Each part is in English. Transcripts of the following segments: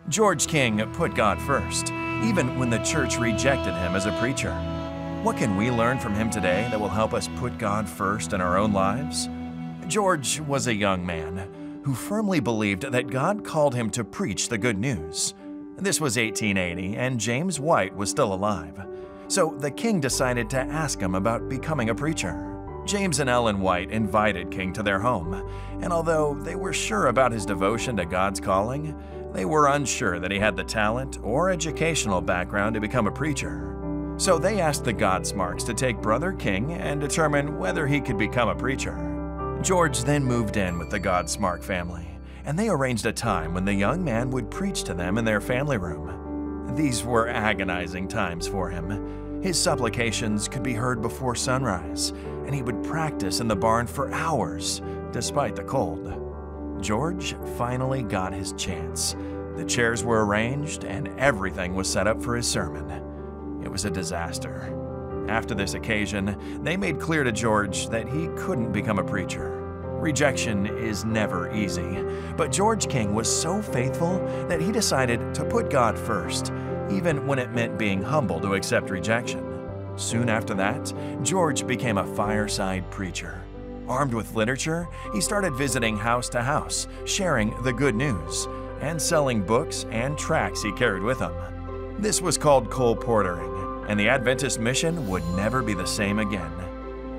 George King put God first, even when the church rejected him as a preacher. What can we learn from him today that will help us put God first in our own lives? George was a young man who firmly believed that God called him to preach the good news. This was 1880, and James White was still alive. So the king decided to ask him about becoming a preacher. James and Ellen White invited King to their home, and although they were sure about his devotion to God's calling, they were unsure that he had the talent or educational background to become a preacher. So they asked the Godsmarks to take Brother King and determine whether he could become a preacher. George then moved in with the Godsmark family, and they arranged a time when the young man would preach to them in their family room. These were agonizing times for him. His supplications could be heard before sunrise, and he would practice in the barn for hours, despite the cold. George finally got his chance. The chairs were arranged, and everything was set up for his sermon. It was a disaster. After this occasion, they made clear to George that he couldn't become a preacher. Rejection is never easy, but George King was so faithful that he decided to put God first, even when it meant being humble to accept rejection. Soon after that, George became a fireside preacher. Armed with literature, he started visiting house to house, sharing the good news, and selling books and tracts he carried with him. This was called colporteuring, and the Adventist mission would never be the same again.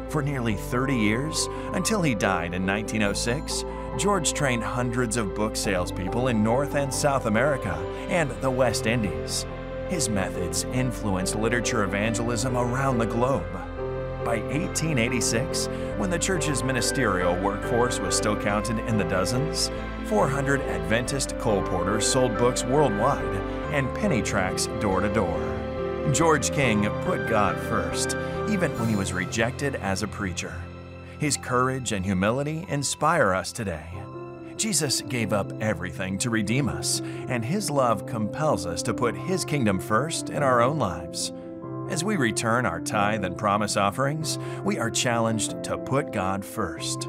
For nearly 30 years, until he died in 1906, George trained hundreds of book salespeople in North and South America and the West Indies. His methods influenced literature evangelism around the globe. By 1886, when the church's ministerial workforce was still counted in the dozens, 400 Adventist colporteurs sold books worldwide and penny tracts door to door. George King put God first, even when he was rejected as a preacher. His courage and humility inspire us today. Jesus gave up everything to redeem us, and His love compels us to put His kingdom first in our own lives. As we return our tithe and promise offerings, we are challenged to put God first.